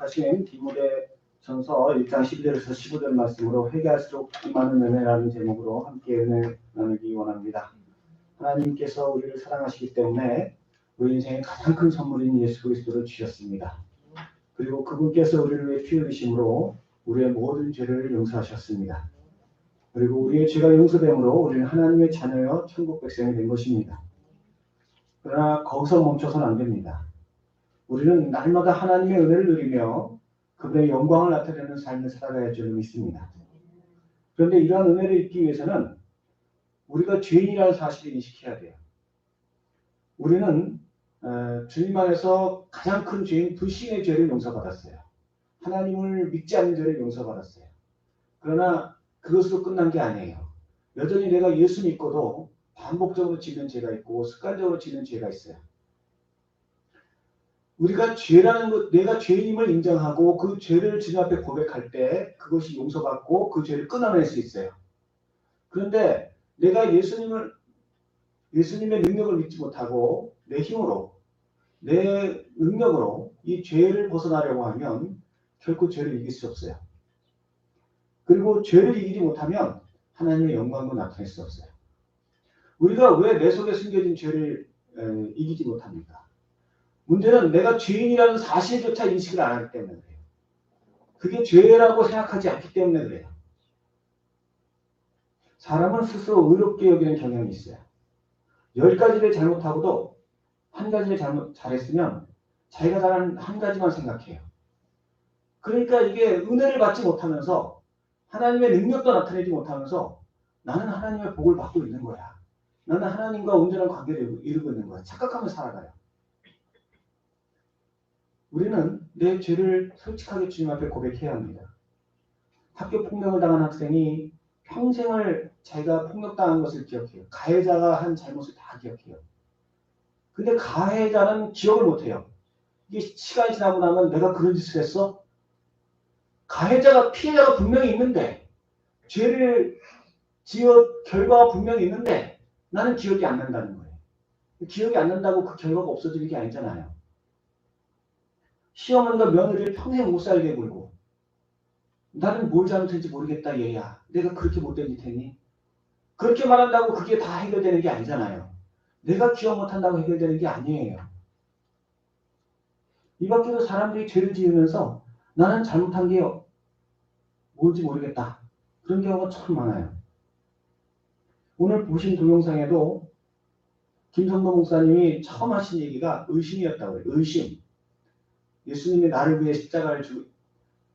교독하신 디모데전서 1장 12절에서 15절 말씀으로 회개할수록 많은 은혜라는 제목으로 함께 은혜 나누기 원합니다. 하나님께서 우리를 사랑하시기 때문에 우리 인생의 가장 큰 선물인 예수 그리스도를 주셨습니다. 그리고 그분께서 우리를 위해 피 흘리심으로 우리의 모든 죄를 용서하셨습니다. 그리고 우리의 죄가 용서됨으로 우리는 하나님의 자녀여 천국 백성이 된 것입니다. 그러나 거기서 멈춰서는 안 됩니다. 우리는 날마다 하나님의 은혜를 누리며 그분의 영광을 나타내는 삶을 살아가야 할 줄 믿습니다. 그런데 이러한 은혜를 잊기 위해서는 우리가 죄인이라는 사실을 인식해야 돼요. 우리는 주님 안에서 가장 큰 죄인 불신의 죄를 용서받았어요. 하나님을 믿지 않는 죄를 용서받았어요. 그러나 그것으로 끝난 게 아니에요. 여전히 내가 예수 믿고도 반복적으로 짓는 죄가 있고 습관적으로 짓는 죄가 있어요. 우리가 죄라는 것, 내가 죄인임을 인정하고 그 죄를 주님 앞에 고백할 때 그것이 용서받고 그 죄를 끊어낼 수 있어요. 그런데 내가 예수님의 능력을 믿지 못하고 내 힘으로, 내 능력으로 이 죄를 벗어나려고 하면 결코 죄를 이길 수 없어요. 그리고 죄를 이기지 못하면 하나님의 영광도 나타낼 수 없어요. 우리가 왜 내 속에 숨겨진 죄를 이기지 못합니까? 문제는 내가 죄인이라는 사실조차 인식을 안 하기 때문에 그래요. 그게 죄라고 생각하지 않기 때문에 그래요. 사람은 스스로 의롭게 여기는 경향이 있어요. 10가지를 잘못하고도 한 가지를 잘했으면 자기가 잘한 한 가지만 생각해요. 그러니까 이게 은혜를 받지 못하면서 하나님의 능력도 나타내지 못하면서 나는 하나님의 복을 받고 있는 거야. 나는 하나님과 온전한 관계를 이루고 있는 거야. 착각하며 살아가요. 우리는 내 죄를 솔직하게 주님 앞에 고백해야 합니다. 학교 폭력을 당한 학생이 평생을 자기가 폭력당한 것을 기억해요. 가해자가 한 잘못을 다 기억해요. 근데 가해자는 기억을 못해요. 이게 시간이 지나고 나면 내가 그런 짓을 했어? 가해자가 피해자가 분명히 있는데 죄를 지어 결과가 분명히 있는데 나는 기억이 안 난다는 거예요. 기억이 안 난다고 그 결과가 없어지는 게 아니잖아요. 시어머니가 며느리를 평생 못 살게 굴고 나는 뭘 잘못했는지 모르겠다 얘야. 내가 그렇게 못된 짓 했니? 그렇게 말한다고 그게 다 해결되는 게 아니잖아요. 내가 기억 못한다고 해결되는 게 아니에요. 이 밖에도 사람들이 죄를 지으면서 나는 잘못한 게 뭔지 모르겠다. 그런 경우가 참 많아요. 오늘 보신 동영상에도 김성도 목사님이 처음 하신 얘기가 의심이었다고 해요. 의심. 예수님이 나를 위해 십자가를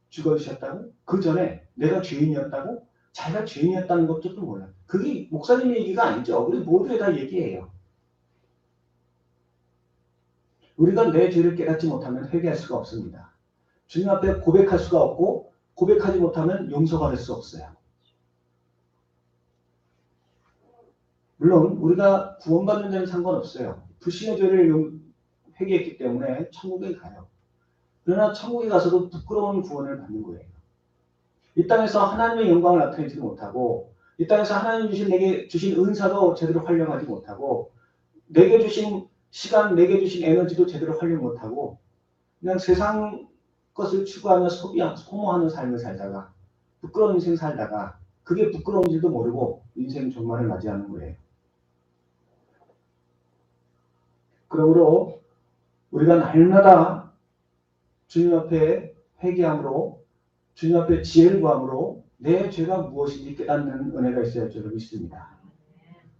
죽어주셨다고? 그 전에 내가 죄인이었다고? 자기가 죄인이었다는 것도 또 몰라요. 그게 목사님 얘기가 아니죠. 우리 모두에 다 얘기해요. 우리가 내 죄를 깨닫지 못하면 회개할 수가 없습니다. 주님 앞에 고백할 수가 없고 고백하지 못하면 용서받을 수 없어요. 물론 우리가 구원받는 데는 상관없어요. 불신의 죄를 회개했기 때문에 천국에 가요. 그러나 천국에 가서도 부끄러운 구원을 받는 거예요. 이 땅에서 하나님의 영광을 나타내지 못하고 이 땅에서 하나님 내게 주신 은사도 제대로 활용하지 못하고 내게 주신 시간, 내게 주신 에너지도 제대로 활용 못하고 그냥 세상 것을 추구하며 소모하는 삶을 살다가 부끄러운 인생 살다가 그게 부끄러운지도 모르고 인생 종말을 맞이하는 거예요. 그러므로 우리가 날마다 주님 앞에 회개함으로 주님 앞에 지혜를 구함으로 내 죄가 무엇인지 깨닫는 은혜가 있어야 할 줄 믿습니다.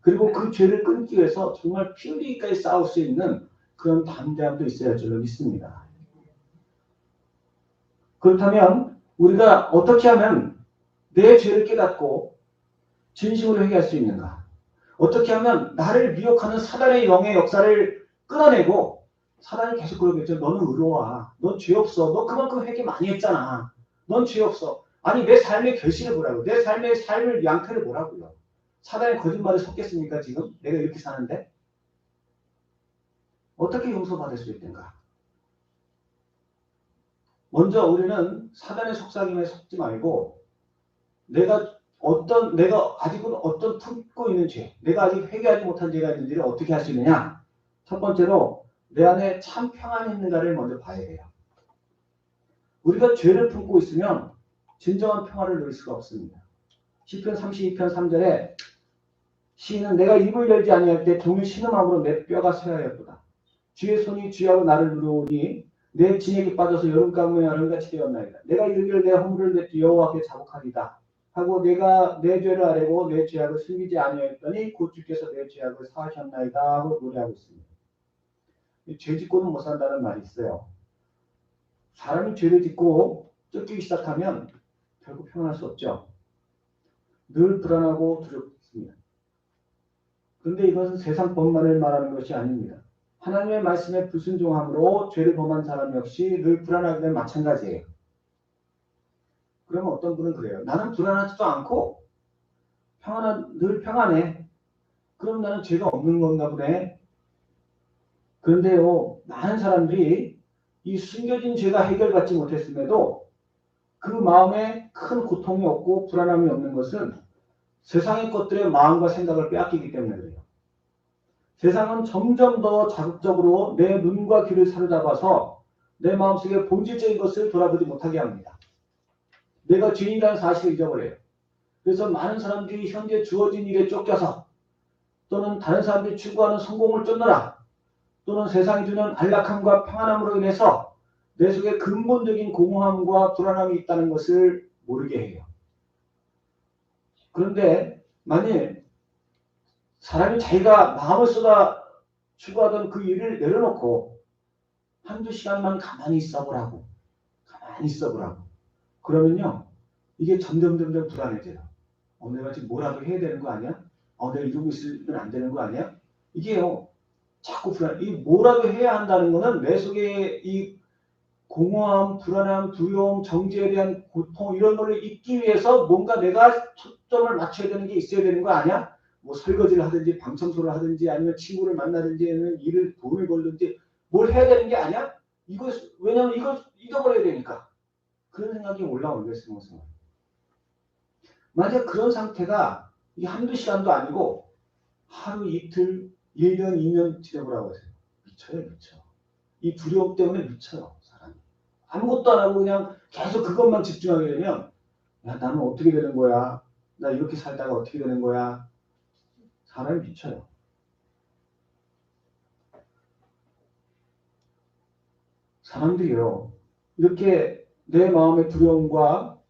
그리고 그 죄를 끊기 위해서 정말 피 흘리기까지 싸울 수 있는 그런 담대함도 있어야 할 줄 믿습니다. 그렇다면 우리가 어떻게 하면 내 죄를 깨닫고 진심으로 회개할 수 있는가? 어떻게 하면 나를 미혹하는 사단의 영의 역사를 끊어내고 사단이 계속 그러겠죠. 너는 의로워. 넌 죄 없어. 너 그만큼 회개 많이 했잖아. 넌 죄 없어. 아니 내 삶의 결실을 보라고. 내 삶의 양태를 보라고요. 사단의 거짓말을 섞겠습니까 지금? 내가 이렇게 사는데? 어떻게 용서받을 수 있는가? 먼저 우리는 사단의 속삭임에 속지 말고 내가 아직은 어떤 품고 있는 죄, 내가 아직 회개하지 못한 죄가 있는지를 어떻게 할 수 있느냐? 첫 번째로 내 안에 참 평안이 있는가를 먼저 봐야 돼요. 우리가 죄를 품고 있으면 진정한 평화를 누릴 수가 없습니다. 시편 32편 3절에 시인은 내가 입을 열지 아니할 때 종일 신음함으로 내 뼈가 쇠하였도다. 주의 손이 쥐하고 나를 누르오니 내 진액이 빠져서 여름 가뭄에 여름같이 되었나이다. 내가 이르기를 내 허물을 내 여호와께 자복하리다 하고 내가 내 죄를 아뢰고 내 죄악을 숨기지 아니하였더니 곧 주께서 내 죄악을 사하셨나이다 하고 노래하고 있습니다. 죄 짓고는 못 산다는 말이 있어요. 사람이 죄를 짓고 쫓기기 시작하면 결국 평안할 수 없죠. 늘 불안하고 두렵습니다. 그런데 이것은 세상 법만을 말하는 것이 아닙니다. 하나님의 말씀에 불순종함으로 죄를 범한 사람 역시 늘 불안하게 되면 마찬가지예요. 그러면 어떤 분은 그래요. 나는 불안하지도 않고 늘 평안해. 그럼 나는 죄가 없는 건가 보네. 그런데요, 많은 사람들이 이 숨겨진 죄가 해결받지 못했음에도 그 마음에 큰 고통이 없고 불안함이 없는 것은 세상의 것들의 마음과 생각을 빼앗기기 때문에 그래요. 세상은 점점 더 자극적으로 내 눈과 귀를 사로잡아서 내 마음속에 본질적인 것을 돌아보지 못하게 합니다. 내가 죄인이라는 사실을 잊어버려요. 그래서 많은 사람들이 현재 주어진 일에 쫓겨서 또는 다른 사람들이 추구하는 성공을 쫓느라 또는 세상이 주는 안락함과 평안함으로 인해서 내 속에 근본적인 공허함과 불안함이 있다는 것을 모르게 해요. 그런데 만일 사람이 자기가 마음을 쏟아 추구하던 그 일을 내려놓고 한두 시간만 가만히 있어보라고 그러면요 이게 점점 불안해져요. 내가 지금 뭐라도 해야 되는 거 아니야? 내가 이러고 있으면 안 되는 거 아니야? 이게요 자꾸 이 뭐라도 해야 한다는 거는 내 속에 이 공허함, 불안함, 두려움, 정죄에 대한 고통 이런 거를 잊기 위해서 뭔가 내가 초점을 맞춰야 되는 게 있어야 되는 거 아니야? 뭐 설거지를 하든지 방 청소를 하든지 아니면 친구를 만나든지 아니면 일을 돈을 벌든지 뭘 해야 되는 게 아니야? 왜냐면 이걸 잊어버려야 되니까. 그런 생각이 올라오는 거예요. 스무스무. 만약 그런 상태가 이게 한두 시간도 아니고 하루 이틀 1년 2년 지내보라고 하세요. 미쳐. 이 두려움 때문에 미쳐요. 사람이. 아무것도 안 하고 그냥 계속 그것만 집중하게 되면 야 나는 어떻게 되는 거야? 나 이렇게 살다가 어떻게 되는 거야? 사람이 미쳐요. 사람들이요. 이렇게 내 마음의 두려움과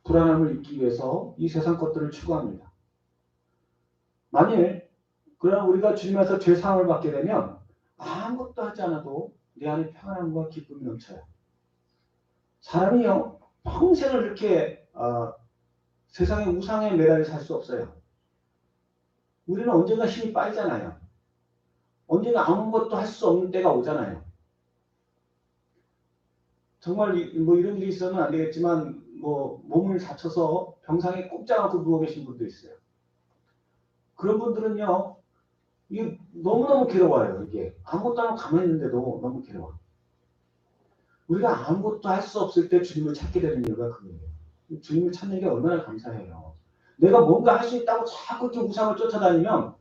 불안함을 잊기 위해서 이 세상 것들을 추구합니다. 만일 그러나 우리가 주님에서 죄사함을 받게 되면 아무것도 하지 않아도 내 안에 평안함과 기쁨이 넘쳐요. 사람이요. 평생을 이렇게 세상의 우상에 매달려 살 수 없어요. 우리는 언젠가 힘이 빠지잖아요. 언젠가 아무것도 할 수 없는 때가 오잖아요. 정말 뭐 이런 일이 있어서는 안 되겠지만 뭐 몸을 다쳐서 병상에 꼼짝 않고 누워 계신 분도 있어요. 그런 분들은요. 이게 너무너무 괴로워요. 이게 아무것도 안 하고 가만히 있는데도 너무 괴로워. 우리가 아무것도 할 수 없을 때 주님을 찾게 되는 이유가 그거예요. 주님을 찾는 게 얼마나 감사해요. 내가 뭔가 할 수 있다고 자꾸 이렇게 우상을 쫓아다니면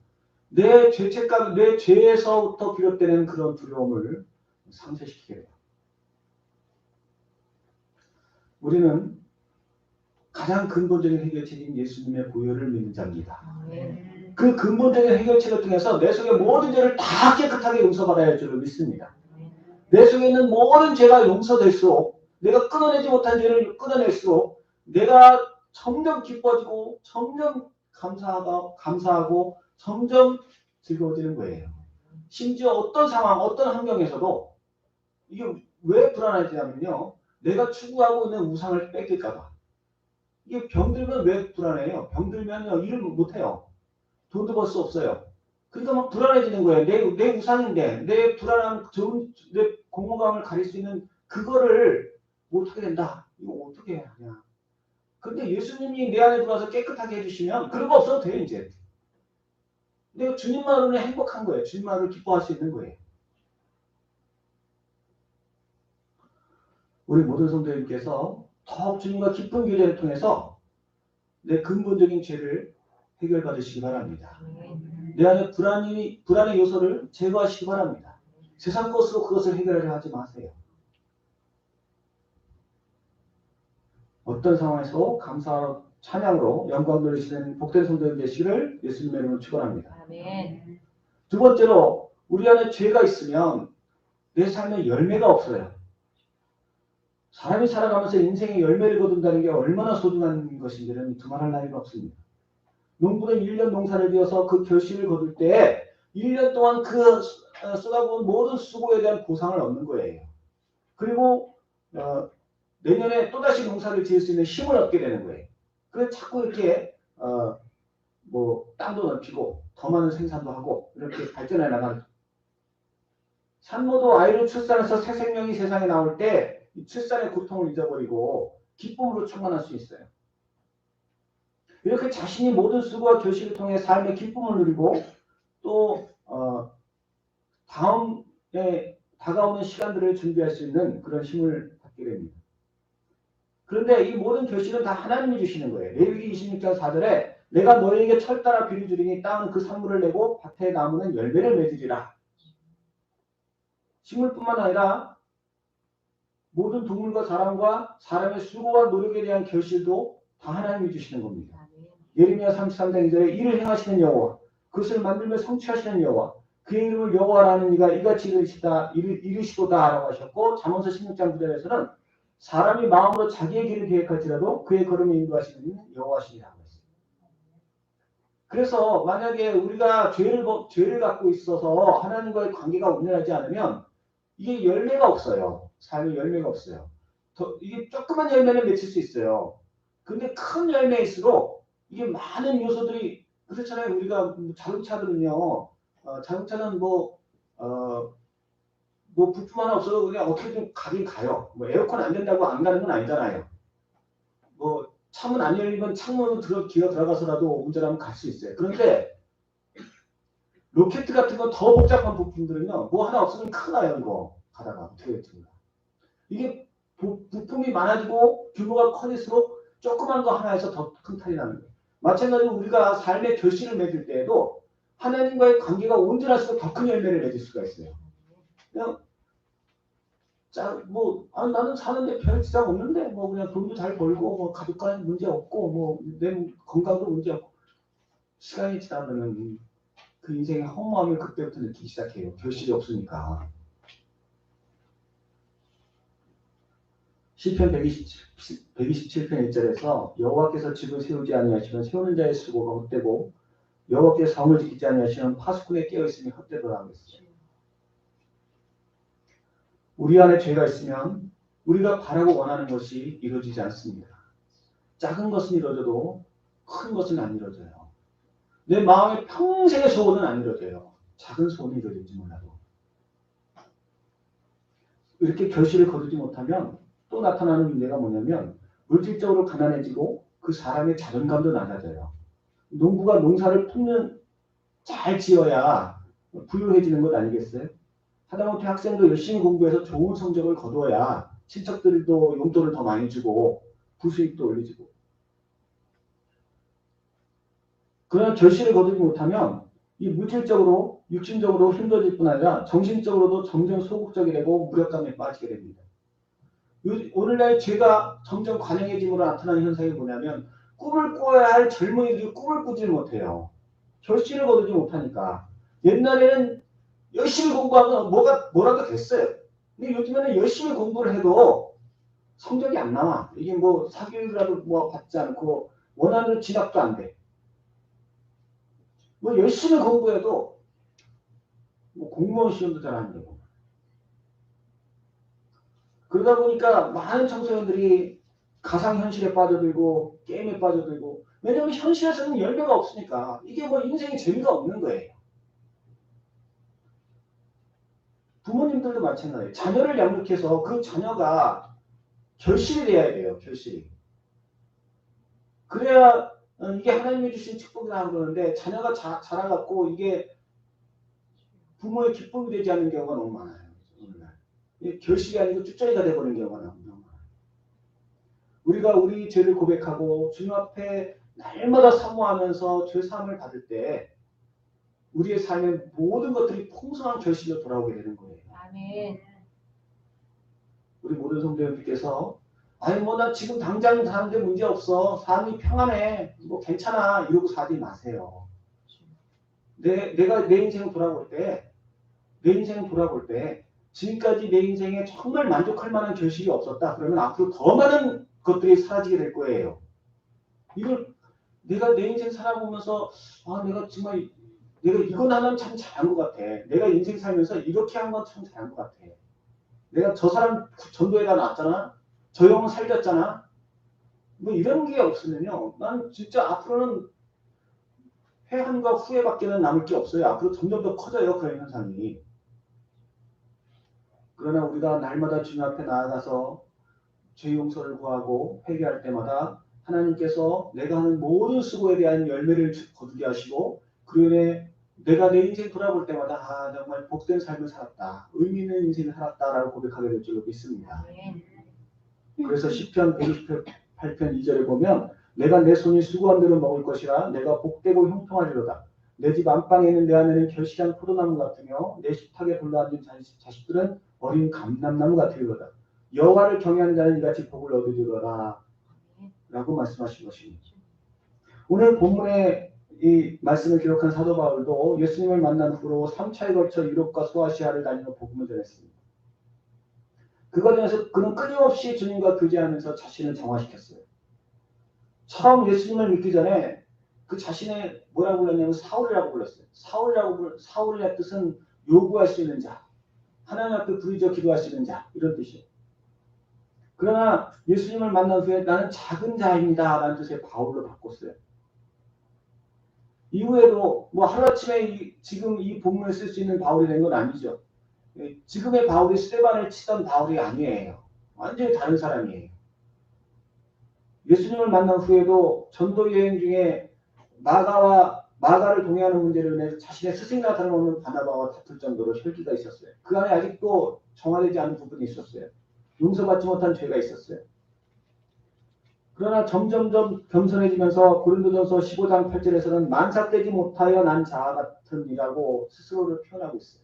내 죄책감, 내 죄에서부터 비롯되는 그런 두려움을 상쇄시키게 돼요. 우리는 가장 근본적인 해결책인 예수님의 보혈을 믿는 자입니다. 그 근본적인 해결책을 통해서 내 속의 모든 죄를 다 깨끗하게 용서받아야 할 줄을 믿습니다. 내 속에 있는 모든 죄가 용서될수록 내가 끊어내지 못한 죄를 끊어낼수록 내가 점점 기뻐지고 점점 감사하고 점점 즐거워지는 거예요. 심지어 어떤 상황, 어떤 환경에서도 이게 왜 불안하냐면요. 내가 추구하고 있는 우상을 뺏길까 봐. 이게 병들면 왜 불안해요? 병들면요. 일을 못해요. 돈도 벌 수 없어요. 그러니까 막 불안해지는 거예요. 내 우상인데 내 불안함, 내 공허감을 가릴 수 있는 그거를 못하게 된다. 이거 어떻게 하냐. 근데 예수님이 내 안에 들어와서 깨끗하게 해주시면 그런 거 없어도 돼요. 이제. 내가 주님만으로는 행복한 거예요. 주님만으로 기뻐할 수 있는 거예요. 우리 모든 성도님께서 더욱 주님과 깊은 교제를 통해서 내 근본적인 죄를 해결받으시기 바랍니다. 내 안에 불안의 요소를 제거하시기 바랍니다. 세상 것으로 그것을 해결하려 하지 마세요. 어떤 상황에서 감사와 찬양으로 영광 돌리시는 복된 성도들 되시기를 예수님의 이름으로 축원합니다. 아멘. 두 번째로 우리 안에 죄가 있으면 내 삶에 열매가 없어요. 사람이 살아가면서 인생의 열매를 거둔다는 게 얼마나 소중한 것인지는 두말할 나위가 없습니다. 농부는 1년 농사를 지어서 그 결실을 거둘 때 1년 동안 그 쏟아부은 모든 수고에 대한 보상을 얻는 거예요. 그리고 내년에 또다시 농사를 지을 수 있는 힘을 얻게 되는 거예요. 그래서 자꾸 이렇게 땅도 넓히고 더 많은 생산도 하고 이렇게 발전해 나가는. 산모도 아이를 출산해서 새 생명이 세상에 나올 때 출산의 고통을 잊어버리고 기쁨으로 충만할 수 있어요. 이렇게 자신이 모든 수고와 결실을 통해 삶의 기쁨을 누리고 또 다음에 다가오는 시간들을 준비할 수 있는 그런 힘을 받게 됩니다. 그런데 이 모든 결실은 다 하나님이 주시는 거예요. 레위기 26장 4절에 내가 너희에게 철 따라 비를 주리니 땅은 그 산물을 내고 밭의 나무는 열매를 맺으리라. 식물뿐만 아니라 모든 동물과 사람과 사람의 수고와 노력에 대한 결실도 다 하나님이 주시는 겁니다. 예레미야 33장 2절에 이를 행하시는 여호와, 그것을 만들며 성취하시는 여호와, 그의 이름을 여호와라는 이가 이같이 이르시도다라고 하셨고, 잠언서 16장 9절에서는 사람이 마음으로 자기의 길을 계획할지라도 그의 걸음을 인도하시는 이는 여호와시니라고 했어요. 그래서 만약에 우리가 죄를 갖고 있어서 하나님과의 관계가 온전하지 않으면 이게 열매가 없어요. 삶에 열매가 없어요. 이게 조그만 열매는 맺힐 수 있어요. 근데 큰 열매일수록 이게 많은 요소들이 그렇잖아요. 우리가 자동차들은요. 자동차는 부품 하나 없어도 그냥 어떻게든 가긴 가요. 에어컨 안 된다고 안 가는 건 아니잖아요. 창문 안 열리면 창문으로 기어 들어가서라도 운전하면 갈 수 있어요. 그런데 로켓 같은 거 더 복잡한 부품들은요. 하나 없으면 큰일 나요. 이거 가다가 어떻게 될지 몰라. 이게 부품이 많아지고 규모가 커질수록 조그만 거 하나에서 더 큰 탈이 나는 거예요. 마찬가지로 우리가 삶의 결실을 맺을 때에도 하나님과의 관계가 온전할수록 더 큰 열매를 맺을 수가 있어요. 그냥 나는 사는데 별 지장 없는데 그냥 돈도 잘 벌고 가족과 문제 없고 내 건강도 문제 없고 시간이 지나면 그 인생의 허무함을 그때부터 느끼기 시작해요. 결실이 없으니까. 시편 127편 1절에서 여호와께서 집을 세우지 아니하시면 세우는 자의 수고가 헛되고 여호와께서 성을 지키지 아니하시면 파수꾼에 깨어있으니 헛되더라고 했어요. 우리 안에 죄가 있으면 우리가 바라고 원하는 것이 이루어지지 않습니다. 작은 것은 이루어져도 큰 것은 안 이루어져요. 내 마음의 평생의 소원은 안 이루어져요. 작은 소원이 이루어질지 몰라도. 이렇게 결실을 거두지 못하면 또 나타나는 문제가 뭐냐면 물질적으로 가난해지고 그 사람의 자존감도 낮아져요. 농부가 농사를 품는 잘 지어야 부유해지는 것 아니겠어요? 하다못해 학생도 열심히 공부해서 좋은 성적을 거둬야 친척들도 용돈을 더 많이 주고 부수입도 올려주고. 그러나 결실을 거두지 못하면 이 물질적으로 육신적으로 힘들어질 뿐 아니라 정신적으로도 점점 소극적이 되고 무력감에 빠지게 됩니다. 오늘날 죄가 점점 관영해짐으로 나타나는 현상이 뭐냐면 꿈을 꿔야 할 젊은이들이 꿈을 꾸지 못해요. 결실을 거두지 못하니까. 옛날에는 열심히 공부하면 뭐라도 됐어요. 근데 요즘에는 열심히 공부를 해도 성적이 안 나와. 이게 사교육이라도 받지 않고 원하는 진학도 안 돼. 열심히 공부해도 공무원 시험도 잘 안 되고. 그러다 보니까 많은 청소년들이 가상현실에 빠져들고 게임에 빠져들고, 왜냐하면 현실에서는 열매가 없으니까 이게 인생에 재미가 없는 거예요. 부모님들도 마찬가지예요. 자녀를 양육해서 그 자녀가 결실이 돼야 돼요. 결실이. 그래야 이게 하나님이 주신 축복이라고 그러는데 자녀가 자라갖고 이게 부모의 기쁨이 되지 않는 경우가 너무 많아요. 오늘날. 결실이 아니고 쭈쩌리가 돼버리는 경우가 너무 많아요. 우리가 우리 죄를 고백하고 주님 앞에 날마다 사모하면서 죄 사함을 받을 때 우리의 삶의 모든 것들이 풍성한 결실로 돌아오게 되는 거예요. 아멘. 우리 모든 성도님께서 아니 뭐 나 지금 당장 사는데 문제 없어. 삶이 평안해. 뭐 괜찮아. 이러고 사지 마세요. 내가 내 인생 돌아볼 때, 내 인생 돌아볼 때 지금까지 내 인생에 정말 만족할 만한 결실이 없었다. 그러면 앞으로 더 많은 것들이 사라지게 될 거예요. 이걸 내가 내 인생 살아보면서 내가 정말 내가 이건 하면 참 잘한 것 같아. 내가 인생 살면서 이렇게 한 건 참 잘한 것 같아. 내가 저 사람 전도에다 놨잖아. 저 형은 살렸잖아. 뭐 이런 게 없으면요. 난 진짜 앞으로는 회한과 후회밖에는 남을 게 없어요. 앞으로 점점 더 커져요. 그런 현상이. 그러나 우리가 날마다 주님 앞에 나아가서 죄 용서를 구하고 회개할 때마다 하나님께서 내가 하는 모든 수고에 대한 열매를 거두게 하시고 그로 인해 내가 내 인생 돌아볼 때마다 정말 복된 삶을 살았다. 의미 있는 인생을 살았다라고 고백하게 될 줄로 믿습니다. 그래서 시편 128편 2절에 보면 내가 내 손이 수고한 대로 먹을 것이라 내가 복되고 형통하리로다. 내 집 안방에는 내 안에는 결실한 포도나무 같으며 내 식탁에 불러앉은 자식들은 어린 감람나무 같으리로다. 여호와를 경외하는 자는 이같이 복을 얻으리로다 라고 말씀하신 것입니다. 오늘 본문에 이 말씀을 기록한 사도 바울도 예수님을 만난 후로 3차에 걸쳐 유럽과 소아시아를 다니며 복음을 전했습니다. 그 과정에서 그는 끊임없이 주님과 교제하면서 자신을 정화시켰어요. 처음 예수님을 믿기 전에 그 자신의 뭐라고 불렀냐면 사울이라고 불렀어요. 사울의 뜻은 요구할 수 있는 자, 하나님 앞에 부르짖어 기도할 수 있는 자 이런 뜻이에요. 그러나 예수님을 만난 후에 나는 작은 자입니다 라는 뜻의 바울로 바꿨어요. 이후에도 뭐 하루아침에 지금 이 본문을 쓸 수 있는 바울이 된 건 아니죠. 지금의 바울이 스데반을 치던 바울이 아니에요. 완전히 다른 사람이에요. 예수님을 만난 후에도 전도 여행 중에 마가를 동행하는 문제로 인해서 자신의 스승과 다름없는 바나바와 다툴 정도로 혈기가 있었어요. 그 안에 아직도 정화되지 않은 부분이 있었어요. 용서받지 못한 죄가 있었어요. 그러나 점점점 겸손해지면서 고린도전서 15장 8절에서는 만삭되지 못하여 난 자아 같은 이라고 스스로를 표현하고 있어요.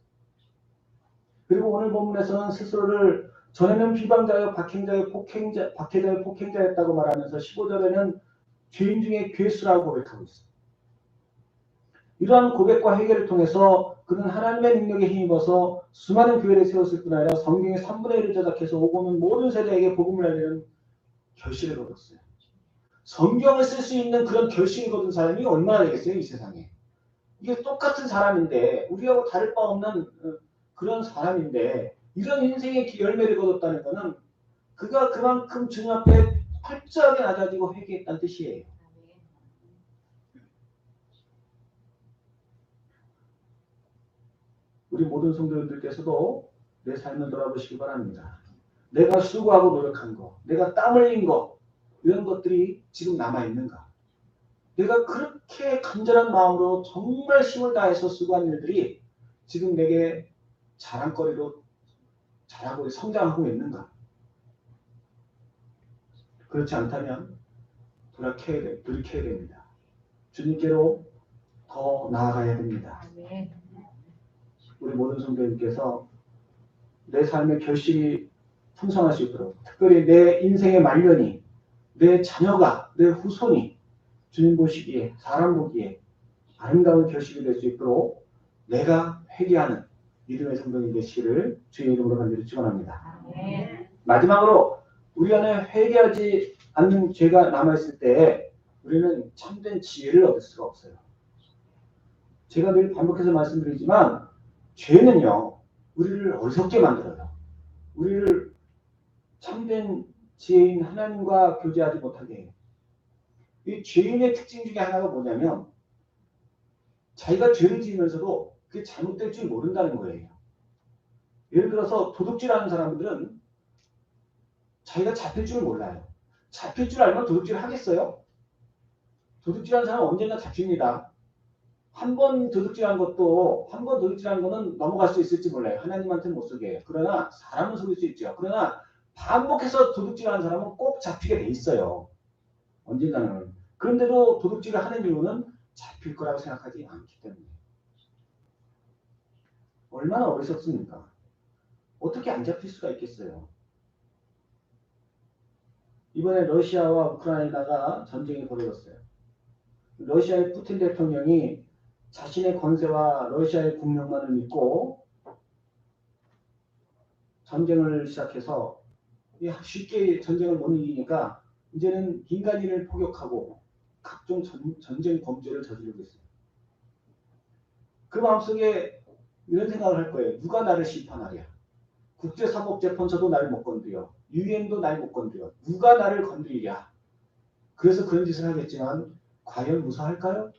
그리고 오늘 본문에서는 스스로를 전에는 비방자여 박해자여 폭행자였다고 말하면서 15절에는 죄인 중에 괴수라고 고백하고 있어요. 이러한 고백과 해결을 통해서 그는 하나님의 능력에 힘입어서 수많은 교회를 세웠을 뿐 아니라 성경의 3분의 1을 제작해서 오고는 모든 세대에게 복음을 알리는 결실을 거뒀어요. 성경을 쓸 수 있는 그런 결실을 거둔 사람이 얼마나 되겠어요, 이 세상에. 이게 똑같은 사람인데 우리하고 다를 바 없는 그런 사람인데 이런 인생의 열매를 거뒀다는 것은 그가 그만큼 주님 앞에 철저하게 낮아지고 회개했다는 뜻이에요. 우리 모든 성도님들께서도 내 삶을 돌아보시기 바랍니다. 내가 수고하고 노력한 거, 내가 땀 흘린 거 이런 것들이 지금 남아있는가? 내가 그렇게 간절한 마음으로 정말 힘을 다해서 수고한 일들이 지금 내게 자랑거리로 자라고 성장하고 있는가? 그렇지 않다면 돌이켜야 됩니다. 주님께로 더 나아가야 됩니다. 우리 모든 성도님께서 내 삶의 결실이 풍성할 수 있도록 특별히 내 인생의 말년이 내 자녀가 내 후손이 주님 보시기에 사람 보기에 아름다운 결실이 될 수 있도록 내가 회개하는 믿음의 성도님 되시기를 주의 이름으로 간절히 축원합니다. 마지막으로 우리 안에 회개하지 않는 죄가 남아있을 때 우리는 참된 지혜를 얻을 수가 없어요. 제가 늘 반복해서 말씀드리지만 죄는요 우리를 어리석게 만들어요. 우리를 참된 지혜인 하나님과 교제하지 못하게 해요. 이 죄인의 특징 중에 하나가 뭐냐면 자기가 죄를 지으면서도 그게 잘못될 줄 모른다는 거예요. 예를 들어서 도둑질하는 사람들은 자기가 잡힐 줄 몰라요. 잡힐 줄 알면 도둑질을 하겠어요? 도둑질하는 사람은 언젠가 잡힙니다. 한 번 도둑질한 거는 넘어갈 수 있을지 몰라요. 하나님한테는 못 속여요. 그러나 사람은 속일 수 있죠. 그러나 반복해서 도둑질하는 사람은 꼭 잡히게 돼 있어요. 언젠가는. 그런데도 도둑질을 하는 이유는 잡힐 거라고 생각하지 않기 때문에. 얼마나 어리석습니까? 어떻게 안 잡힐 수가 있겠어요? 이번에 러시아와 우크라이나가 전쟁이 벌어졌어요. 러시아의 푸틴 대통령이 자신의 권세와 러시아의 국력만을 믿고 전쟁을 시작해서 쉽게 전쟁을 못 이기니까 이제는 인간인을 포격하고 각종 전쟁 범죄를 저지르고 있어요. 그 마음속에 이런 생각을 할 거예요. 누가 나를 심판하랴. 국제사법재판소도 나를 못 건드려. 유엔도 나를 못 건드려. 누가 나를 건드리랴. 그래서 그런 짓을 하겠지만 과연 무사할까요?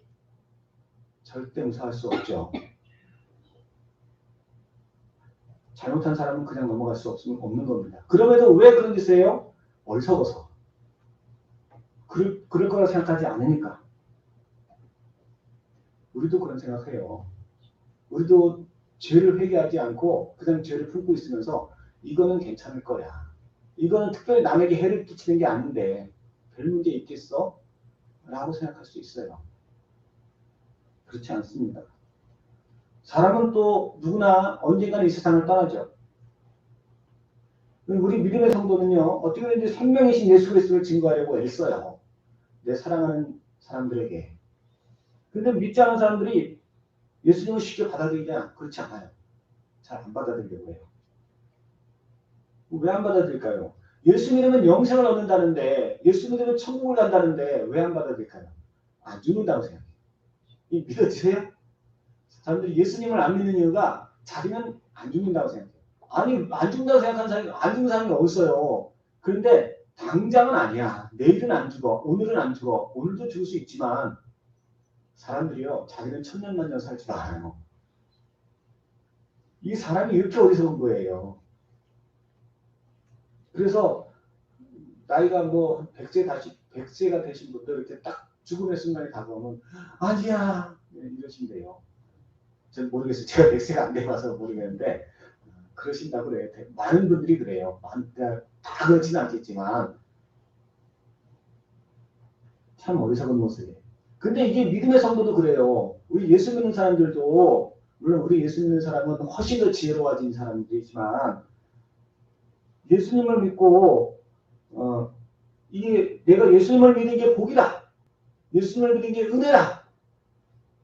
절대 무사할 수 없죠. 잘못한 사람은 그냥 넘어갈 수 없는 겁니다. 그럼에도 왜 그런 짓을 해요? 어리석어서. 그럴 거라 생각하지 않으니까. 우리도 그런 생각해요. 우리도 죄를 회개하지 않고 그냥 죄를 품고 있으면서 이거는 괜찮을 거야. 이거는 특별히 남에게 해를 끼치는 게 아닌데 별 문제 있겠어? 라고 생각할 수 있어요. 그렇지 않습니다. 사람은 또 누구나 언젠가는 이 세상을 떠나죠. 우리 믿음의 성도는요, 어떻게든지 생명이신 예수 그리스도를 증거하려고 애써요. 내 사랑하는 사람들에게. 근데 믿지 않은 사람들이 예수님을 쉽게 받아들이냐? 그렇지 않아요. 잘 안 받아들이려고 해요. 왜 안 받아들일까요? 예수 믿으면 영생을 얻는다는데, 예수 믿으면 천국을 간다는데 왜 안 받아들일까요? 안 죽는다고 생각해요. 이 믿어지세요? 사람들이 예수님을 안 믿는 이유가 자기는 안 죽는다고 생각해요. 아니, 안 죽는다고 생각하는 사람이 안 죽는 사람이 없어요. 그런데 당장은 아니야. 내일은 안 죽어. 오늘은 안 죽어. 오늘도 죽을 수 있지만 사람들이요. 자기는 천년만년 살 줄 알아요. 이 사람이 이렇게 어리석은 거예요. 그래서 나이가 뭐 100세가 되신 분들 이렇게 딱 죽음의 순간이 다가오면 아니야 이러신대요. 전 모르겠어요. 제가 100세가 안 돼봐서 모르겠는데 그러신다고 그래요. 많은 분들이 그래요. 다 그렇지는 않겠지만 참 어리석은 모습이에요. 근데 이게 믿음의 성도도 그래요. 우리 예수 믿는 사람들도 물론 우리 예수 믿는 사람은 훨씬 더 지혜로워진 사람들이지만 예수님을 믿고 이게 내가 예수님을 믿는 게 복이다. 예수님을 믿는 게 은혜다.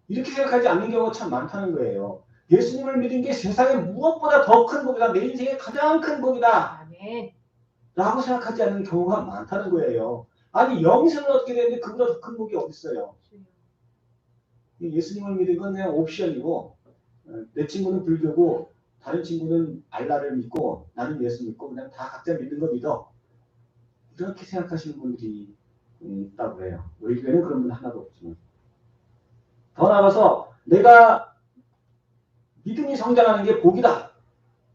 이렇게 생각하지 않는 경우가 참 많다는 거예요. 예수님을 믿는 게 세상에 무엇보다 더 큰 복이다. 내 인생의 가장 큰 복이다. 아멘. 라고 생각하지 않는 경우가 많다는 거예요. 아니 영생을 얻게 되는데 그보다 더 큰 복이 어디 있어요. 예수님을 믿는 건 그냥 옵션이고 내 친구는 불교고 다른 친구는 알라를 믿고 나는 예수 믿고 그냥 다 각자 믿는 거 믿어. 이렇게 생각하시는 분들이 있다고 해요. 우리 교회는 그런 분 하나도 없지만. 더 나아가서 내가 믿음이 성장하는 게 복이다.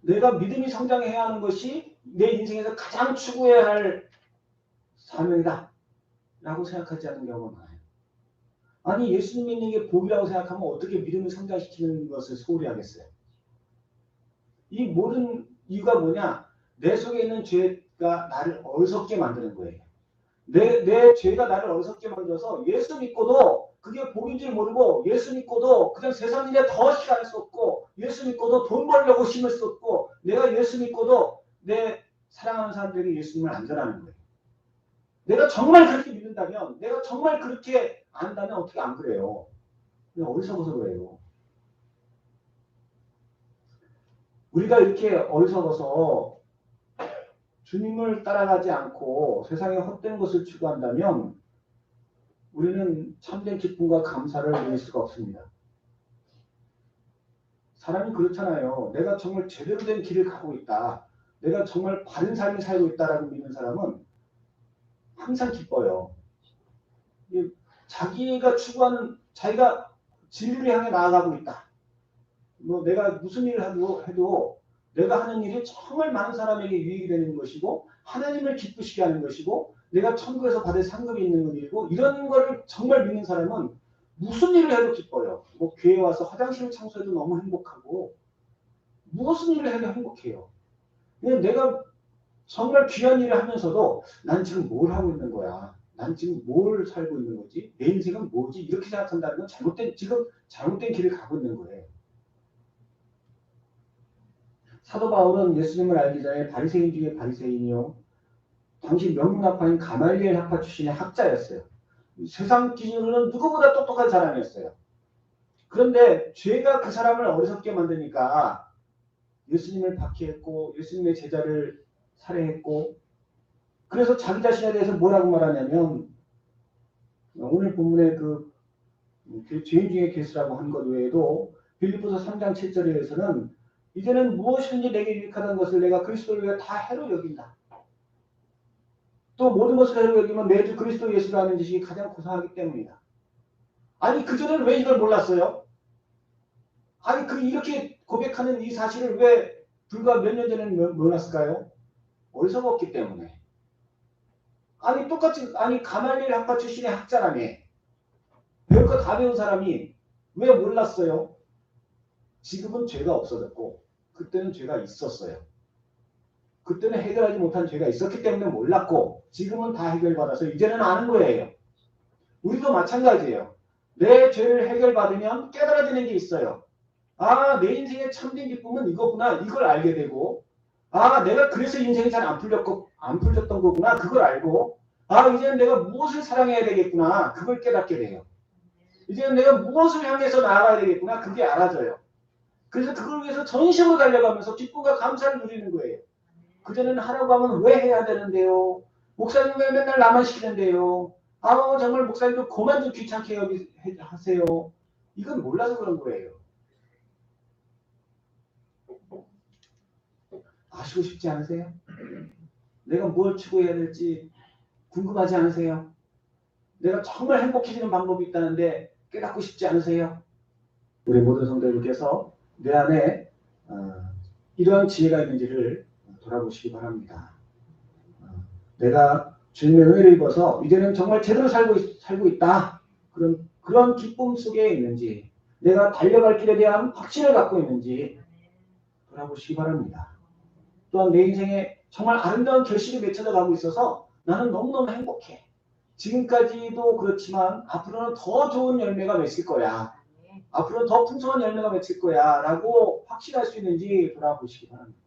내가 믿음이 성장해야 하는 것이 내 인생에서 가장 추구해야 할 사명이다. 라고 생각하지 않는 경우가 많아요. 아니 예수님 믿는 게 복이라고 생각하면 어떻게 믿음을 성장시키는 것을 소홀히 하겠어요. 이 모든 이유가 뭐냐? 내 속에 있는 죄가 나를 어리석게 만드는 거예요. 내 죄가 나를 어리석게 만들어서 예수 믿고도 그게 복인 줄 모르고 예수 믿고도 그냥 세상 일에 더 시간을 썼고 예수 믿고도 돈 벌려고 힘을 썼고 내가 예수 믿고도 내 사랑하는 사람들에게 예수님을 안 전하는 거예요. 내가 정말 그렇게 믿는다면 내가 정말 그렇게 안다면 어떻게 안 그래요? 그냥 어리석어서 그래요. 우리가 이렇게 어리석어서 주님을 따라가지 않고 세상의 헛된 것을 추구한다면 우리는 참된 기쁨과 감사를 누릴 수가 없습니다. 사람이 그렇잖아요. 내가 정말 제대로 된 길을 가고 있다. 내가 정말 바른 삶을 살고 있다라고 믿는 사람은 항상 기뻐요. 자기가 추구하는 자기가 진리를 향해 나아가고 있다. 뭐 내가 무슨 일을 해도 내가 하는 일이 정말 많은 사람에게 유익이 되는 것이고 하나님을 기쁘시게 하는 것이고 내가 천국에서 받을 상급이 있는 일이고 이런 거를 정말 믿는 사람은 무슨 일을 해도 기뻐요. 뭐 교회 와서 화장실을 청소해도 너무 행복하고 무슨 일을 해도 행복해요. 그냥 내가 정말 귀한 일을 하면서도 난 지금 뭘 하고 있는 거야. 난 지금 뭘 살고 있는 거지? 내 인생은 뭐지? 이렇게 생각한다는 건 잘못된 길을 가고 있는 거예요. 사도 바울은 예수님을 알기 전에 바리새인 중에 바리새인이요. 당시 명문학파인 가말리엘 학파 출신의 학자였어요. 세상 기준으로는 누구보다 똑똑한 사람이었어요. 그런데 죄가 그 사람을 어리석게 만드니까 예수님을 박해했고 예수님의 제자를 살해했고, 그래서 자기 자신에 대해서 뭐라고 말하냐면, 오늘 본문의 그 죄인 중에 괴수라고 한 것 외에도 빌립보서 3장 7절에서는 이제는 무엇이든지 내게 유익하다는 것을 내가 그리스도를 위해 다 해로 여긴다. 또 모든 것을 해로 여기면 매주 그리스도 예수라는 지식이 가장 고상하기 때문이다. 아니 그전에는 왜 이걸 몰랐어요? 아니 이렇게 고백하는 이 사실을 왜 불과 몇 년 전에는 몰랐을까요? 어리석었기 때문에. 아니 똑같이 가말리엘 학파 출신의 학자라며 배울 거 다 배운 사람이 왜 몰랐어요? 지금은 죄가 없어졌고 그때는 죄가 있었어요. 그때는 해결하지 못한 죄가 있었기 때문에 몰랐고 지금은 다 해결받아서 이제는 아는 거예요. 우리도 마찬가지예요. 내 죄를 해결받으면 깨달아지는 게 있어요. 아, 내 인생의 참된 기쁨은 이거구나. 이걸 알게 되고, 아, 내가 그래서 인생이 잘 안 풀렸던 거구나. 그걸 알고, 아, 이제는 내가 무엇을 사랑해야 되겠구나. 그걸 깨닫게 돼요. 이제는 내가 무엇을 향해서 나아가야 되겠구나. 그게 알아져요. 그래서 그걸 위해서 전심으로 달려가면서 기쁨과 감사를 누리는 거예요. 그전에는 하라고 하면 왜 해야 되는데요? 목사님 왜 맨날 나만 시키는데요? 아, 정말 목사님도 그만 좀 귀찮게 하세요. 이건 몰라서 그런 거예요. 아시고 싶지 않으세요? 내가 뭘 추구해야 될지 궁금하지 않으세요? 내가 정말 행복해지는 방법이 있다는데 깨닫고 싶지 않으세요? 우리 모든 성도님께서 내 안에 이러한 지혜가 있는지를 돌아보시기 바랍니다. 내가 주님의 은혜를 입어서 이제는 정말 제대로 살고 있다. 그런 기쁨 속에 있는지, 내가 달려갈 길에 대한 확신을 갖고 있는지 돌아보시기 바랍니다. 또한 내 인생에 정말 아름다운 결실이 맺혀져 가고 있어서 나는 너무너무 행복해. 지금까지도 그렇지만 앞으로는 더 좋은 열매가 맺힐 거야. 앞으로는 더 풍성한 열매가 맺힐 거야. 라고 확신할 수 있는지 돌아보시기 바랍니다.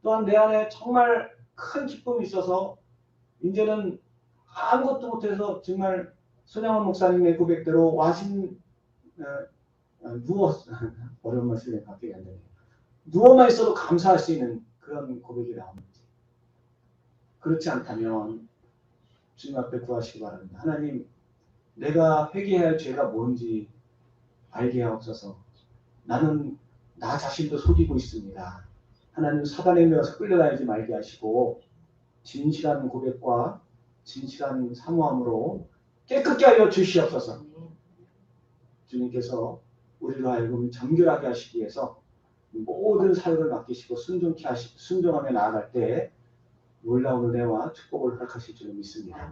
또한 내 안에 정말 큰 기쁨이 있어서 이제는 아무것도 못해서 정말 손양원 목사님의 고백대로 어려운 말씀이 바뀌게 안 되네요. 누워만 있어도 감사할 수 있는 그런 고백이 나오는지. 그렇지 않다면 주님 앞에 구하시기 바랍니다. 하나님, 내가 회개해야 할 죄가 뭔지 알게 하옵소서. 나는 나 자신도 속이고 있습니다. 하나님, 사단에 매어서 끌려다니지 말게 하시고 진실한 고백과 진실한 사모함으로 깨끗게 하여 주시옵소서. 주님께서 우리로 하여금 정결하게 하시기 위해서 모든 사역을 맡기시고 순종하며 나아갈 때 놀라운 은혜와 축복을 허락하실 줄 믿습니다.